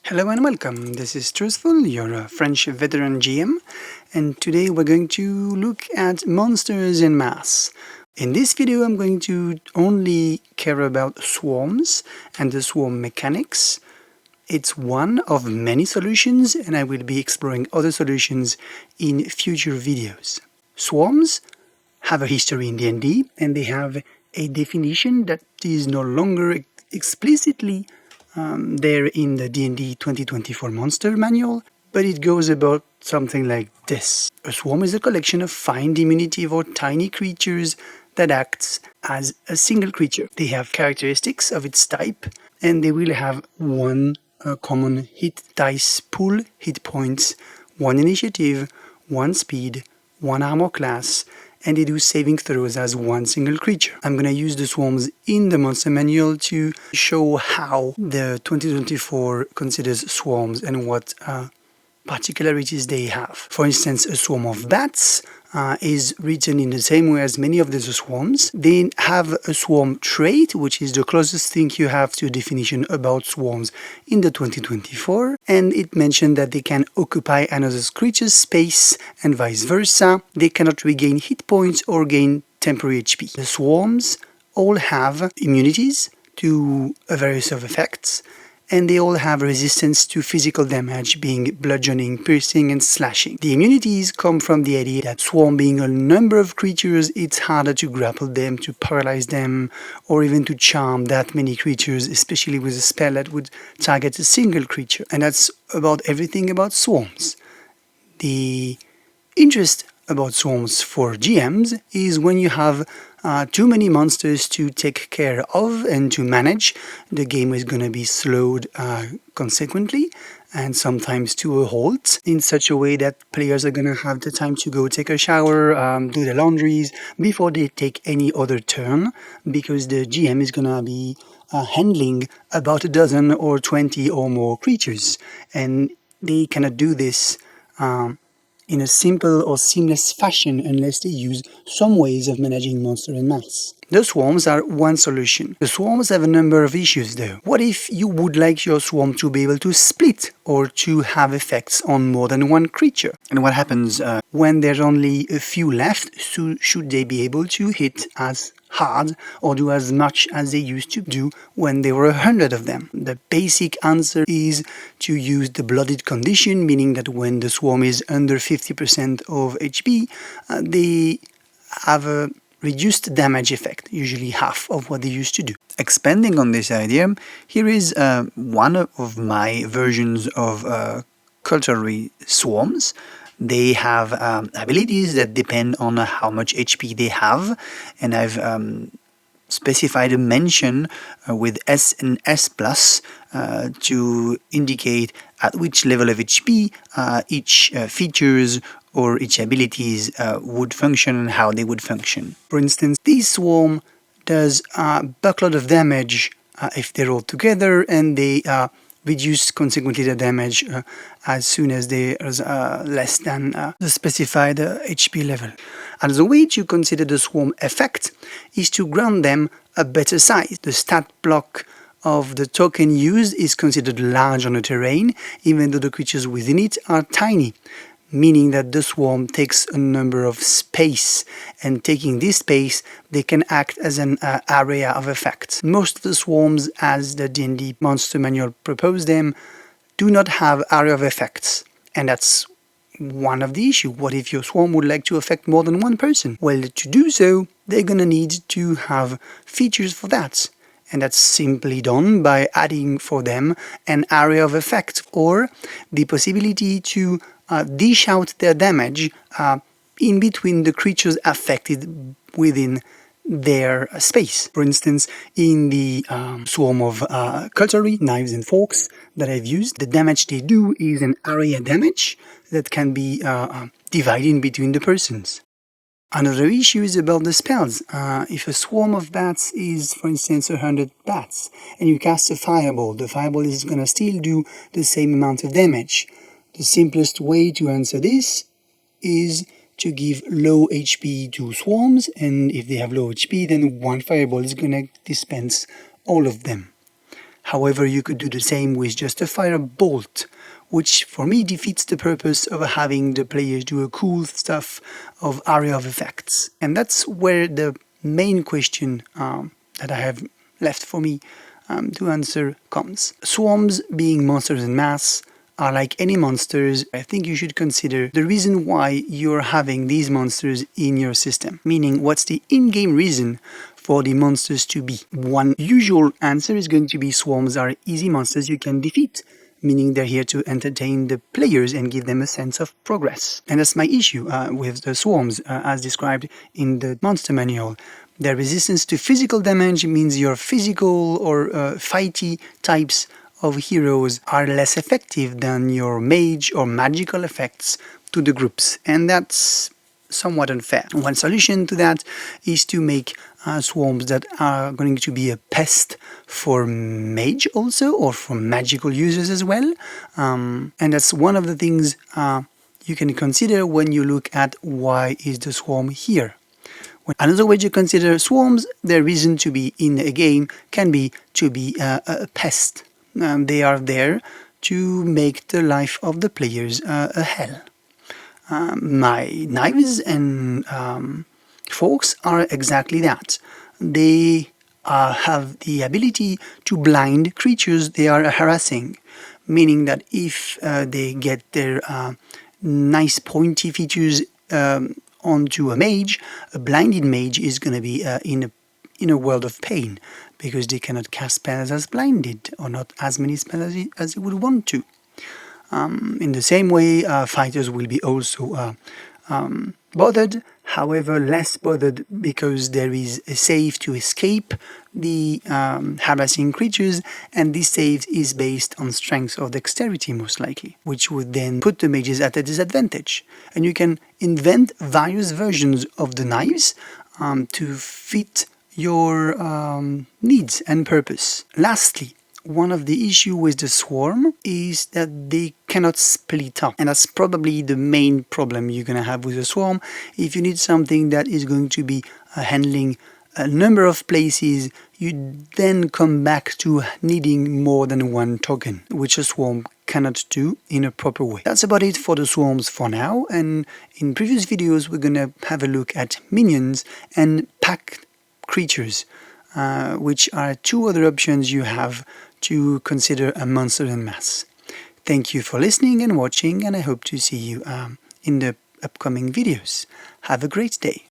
Hello and welcome, this is Truthful, your French veteran GM, and today we're going to look at monsters en masse. In this video I'm going to only care about swarms and the swarm mechanics. It's one of many solutions and I will be exploring other solutions in future videos. Swarms have a history in D&D and they have a definition that is no longer explicitly there in the D&D 2024 Monster Manual, but it goes about something like this. A swarm is a collection of fine diminutive or tiny creatures that acts as a single creature. They have characteristics of its type, and they will have one common hit dice pool, hit points, one initiative, one speed, one armor class, and they do saving throws as one single creature. I'm going to use the swarms in the Monster Manual to show how the 2024 considers swarms and what particularities they have. For instance, a swarm of bats is written in the same way as many of the swarms. They have a swarm trait, which is the closest thing you have to a definition about swarms in the 2024, and it mentioned that they can occupy another creature's space and vice versa. They cannot regain hit points or gain temporary HP. The swarms all have immunities to a variety of effects, and they all have resistance to physical damage, being bludgeoning, piercing, and slashing. The immunities come from the idea that swarm being a number of creatures, it's harder to grapple them, to paralyze them, or even to charm that many creatures, especially with a spell that would target a single creature. And that's about everything about swarms. The interest about swarms for GMs is when you have too many monsters to take care of and to manage, the game is going to be slowed consequently and sometimes to a halt in such a way that players are going to have the time to go take a shower, do the laundries before they take any other turn, because the GM is going to be handling about a dozen or 20 or more creatures, and they cannot do this in a simple or seamless fashion unless they use some ways of managing monster en masse. The swarms are one solution. The swarms have a number of issues though. What if you would like your swarm to be able to split or to have effects on more than one creature? And what happens when there's only a few left? So should they be able to hit as hard or do as much as they used to do when there were 100 of them? The basic answer is to use the blooded condition, meaning that when the swarm is under 50% of HP, they have a reduced damage effect, usually half of what they used to do. Expanding on this idea, here is one of my versions of cutlery swarms. They have abilities that depend on how much HP they have, and I've specified a mention with S and S plus to indicate at which level of HP each features or each abilities would function and how they would function. For instance, this swarm does a buckload of damage if they're all together, and they reduce consequently the damage as soon as there's less than the specified HP level. And the way to consider the swarm effect is to grant them a better size. The stat block of the token used is considered large on the terrain, even though the creatures within it are tiny, meaning that the swarm takes a number of space, and taking this space, they can act as an area of effect. Most of the swarms, as the D&D Monster Manual proposed them, do not have area of effects, and that's one of the issues. What if your swarm would like to affect more than one person? Well, to do so, they're going to need to have features for that. And that's simply done by adding for them an area of effect or the possibility to dish out their damage in between the creatures affected within their space. For instance, in the swarm of cutlery, knives and forks that I've used, the damage they do is an area damage that can be divided between the persons. Another issue is about the spells. If a swarm of bats is, for instance, 100 bats, and you cast a fireball, the fireball is going to still do the same amount of damage. The simplest way to answer this is to give low HP to swarms, and if they have low HP, then one fireball is going to dispense all of them. However, you could do the same with just a firebolt, which for me defeats the purpose of having the players do a cool stuff of area of effects. And that's where the main question that I have left for me to answer comes. Swarms, being monsters en masse, are like any monsters. I think you should consider the reason why you're having these monsters in your system. Meaning, what's the in-game reason for the monsters to be? One usual answer is going to be swarms are easy monsters you can defeat, meaning they're here to entertain the players and give them a sense of progress. And that's my issue with the swarms, as described in the monster manual. Their resistance to physical damage means your physical or fighty types of heroes are less effective than your mage or magical effects to the groups, and that's somewhat unfair. One solution to that is to make swarms that are going to be a pest for mage also, or for magical users as well, and that's one of the things you can consider when you look at why is the swarm here. Another way to consider swarms, their reason to be in a game can be to be a pest. They are there to make the life of the players a hell. My knives and forks are exactly that. They have the ability to blind creatures they are harassing, meaning that if they get their nice pointy features onto a mage, a blinded mage is going to be in a world of pain, because they cannot cast spells as blinded, or not as many spells as they would want to. In the same way, fighters will be also bothered, however less bothered, because there is a save to escape the harassing creatures, and this save is based on strength or dexterity most likely, which would then put the mages at a disadvantage. And you can invent various versions of the knives to fit your needs and purpose. Lastly, one of the issues with the swarm is that they cannot split up, and that's probably the main problem you're going to have with a swarm. If you need something that is going to be handling a number of places, you then come back to needing more than one token, which a swarm cannot do in a proper way. That's about it for the swarms for now, and in previous videos we're going to have a look at minions and pack creatures, which are two other options you have to consider a monster en masse. Thank you for listening and watching, and I hope to see you in the upcoming videos. Have a great day.